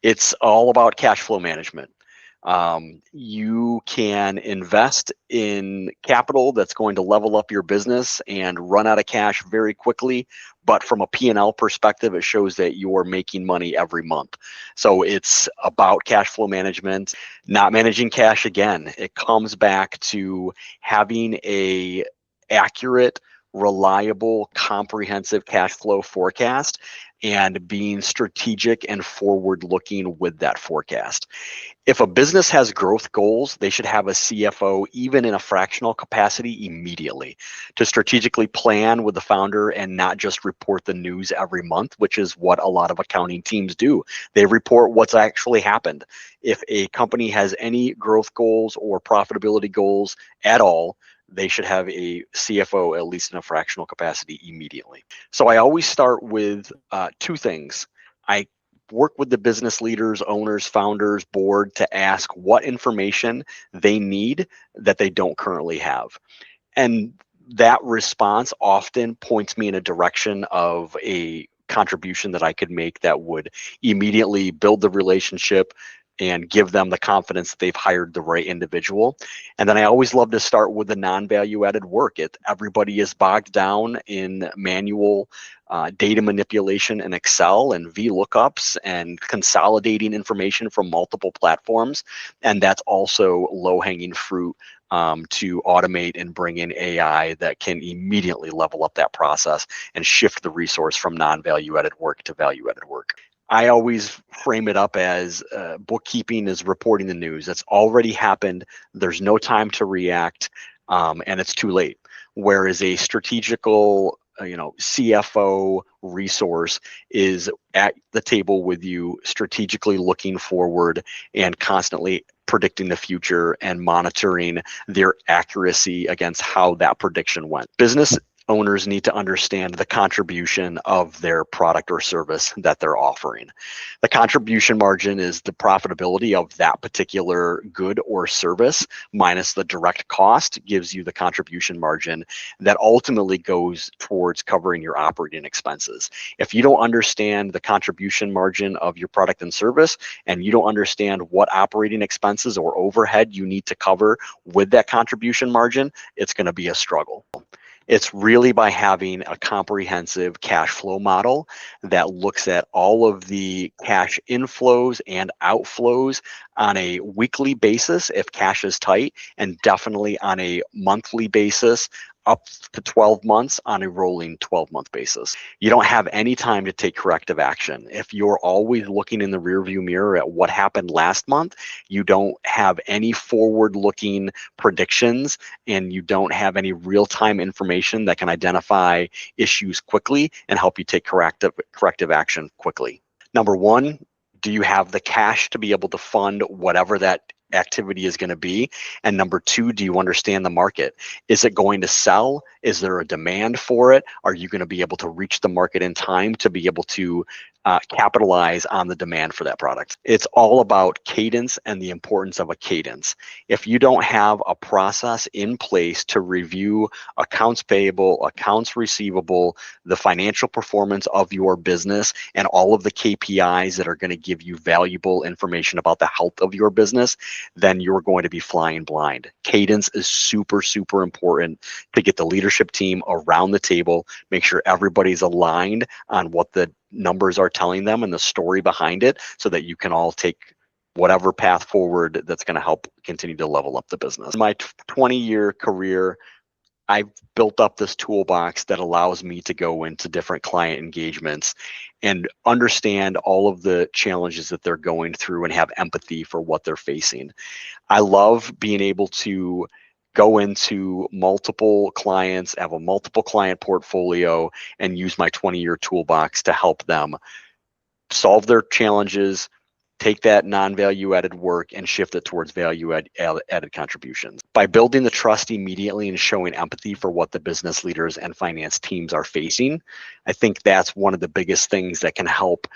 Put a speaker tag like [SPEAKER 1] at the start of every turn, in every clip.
[SPEAKER 1] It's all about cash flow management. You can invest in capital that's going to level up your business and run out of cash very quickly. But from a P&L perspective, it shows that you're making money every month. So it's about cash flow management, not managing cash again. It comes back to having a accurate, reliable, comprehensive cash flow forecast and being strategic and forward looking with that forecast. If a business has growth goals, they should have a CFO, even in a fractional capacity, immediately to strategically plan with the founder and not just report the news every month, which is what a lot of accounting teams do. They report what's actually happened. If a company has any growth goals or profitability goals at all, they should have a CFO, at least in a fractional capacity, immediately. So I always start with two things. I work with the business leaders, owners, founders, board to ask what information they need that they don't currently have. And that response often points me in a direction of a contribution that I could make that would immediately build the relationship and give them the confidence that they've hired the right individual. And then I always love to start with the non-value added work. Everybody is bogged down in manual data manipulation in Excel and VLOOKUPs and consolidating information from multiple platforms. And that's also low-hanging fruit to automate and bring in AI that can immediately level up that process and shift the resource from non-value added work to value added work. I always frame it up as bookkeeping is reporting the news. It's already happened. There's no time to react, and it's too late. Whereas a strategical, CFO resource is at the table with you, strategically looking forward and constantly predicting the future and monitoring their accuracy against how that prediction went. Business owners need to understand the contribution of their product or service that they're offering. The contribution margin is the profitability of that particular good or service minus the direct cost gives you the contribution margin that ultimately goes towards covering your operating expenses. If you don't understand the contribution margin of your product and service, and you don't understand what operating expenses or overhead you need to cover with that contribution margin, it's going to be a struggle. It's really by having a comprehensive cash flow model that looks at all of the cash inflows and outflows on a weekly basis if cash is tight, and definitely on a monthly basis up to 12 months on a rolling 12-month basis. You don't have any time to take corrective action. If you're always looking in the rearview mirror at what happened last month, you don't have any forward-looking predictions and you don't have any real-time information that can identify issues quickly and help you take corrective action quickly. Number one, do you have the cash to be able to fund whatever that activity is going to be? And number two, do you understand the market? Is it going to sell? Is there a demand for it? Are you going to be able to reach the market in time to be able to capitalize on the demand for that product? It's all about cadence and the importance of a cadence. If you don't have a process in place to review accounts payable, accounts receivable, the financial performance of your business, and all of the KPIs that are going to give you valuable information about the health of your business, then you're going to be flying blind. Cadence is super, super important to get the leadership team around the table, make sure everybody's aligned on what the numbers are telling them and the story behind it, so that you can all take whatever path forward that's going to help continue to level up the business. In my 20-year career, I've built up this toolbox that allows me to go into different client engagements and understand all of the challenges that they're going through and have empathy for what they're facing. I love being able to go into multiple clients, have a multiple client portfolio, and use my 20-year toolbox to help them solve their challenges, take that non-value added work and shift it towards added contributions. By building the trust immediately and showing empathy for what the business leaders and finance teams are facing, I think that's one of the biggest things that can help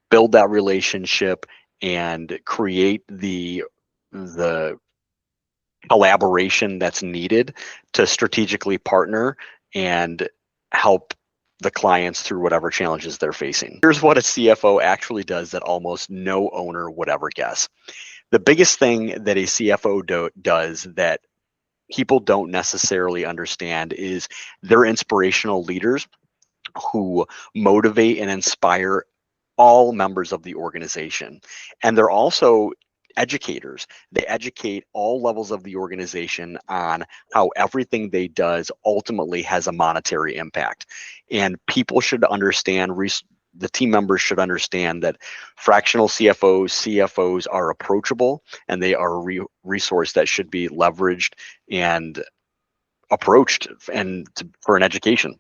[SPEAKER 1] build that relationship and create the collaboration that's needed to strategically partner and help the clients through whatever challenges they're facing. Here's what a CFO actually does that almost no owner would ever guess. The biggest thing that a CFO does that people don't necessarily understand is they're inspirational leaders who motivate and inspire all members of the organization. And they're also educators. They educate all levels of the organization on how everything they does ultimately has a monetary impact. And people should understand, the team members should understand that fractional CFOs are approachable, and they are a resource that should be leveraged and approached for an education.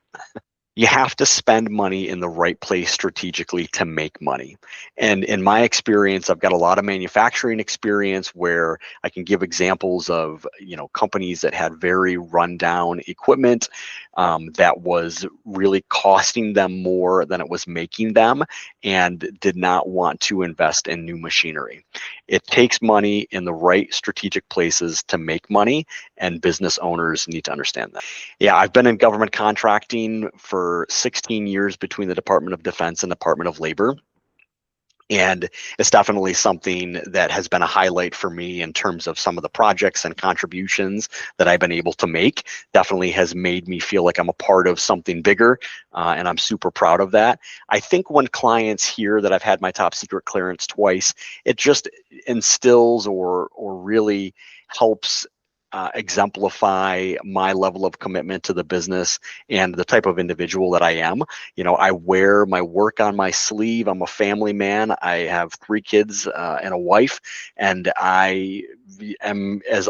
[SPEAKER 1] You have to spend money in the right place strategically to make money. And in my experience, I've got a lot of manufacturing experience where I can give examples of, companies that had very rundown equipment that was really costing them more than it was making them, and did not want to invest in new machinery. It takes money in the right strategic places to make money, and business owners need to understand that. Yeah, I've been in government contracting for 16 years between the Department of Defense and Department of Labor. And it's definitely something that has been a highlight for me in terms of some of the projects and contributions that I've been able to make. Definitely has made me feel like I'm a part of something bigger, and I'm super proud of that. I think when clients hear that I've had my top secret clearance twice, it just instills or really helps exemplify my level of commitment to the business and the type of individual that I am. I wear my work on my sleeve. I'm a family man. I have 3 kids and a wife, and I am as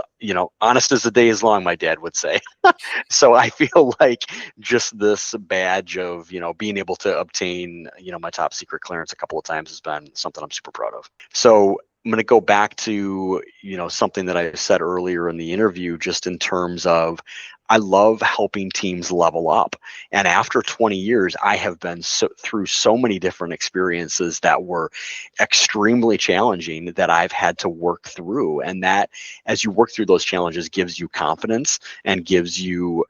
[SPEAKER 1] honest as the day is long, my dad would say. So I feel like just this badge of being able to obtain my top secret clearance a couple of times has been something I'm super proud of. So I'm going to go back to, something that I said earlier in the interview, just in terms of I love helping teams level up. And after 20 years, I have been through so many different experiences that were extremely challenging that I've had to work through. And that, as you work through those challenges, gives you confidence and gives you,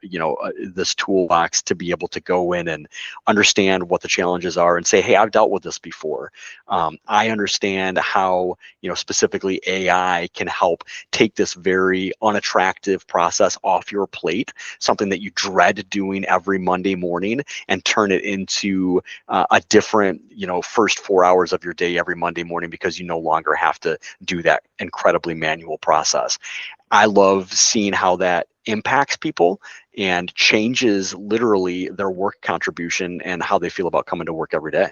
[SPEAKER 1] this toolbox to be able to go in and understand what the challenges are and say, hey, I've dealt with this before. I understand how, specifically AI can help take this very unattractive process off your plate, something that you dread doing every Monday morning, and turn it into a different, first 4 hours of your day every Monday morning, because you no longer have to do that incredibly manual process. I love seeing how that impacts people and changes literally their work contribution and how they feel about coming to work every day.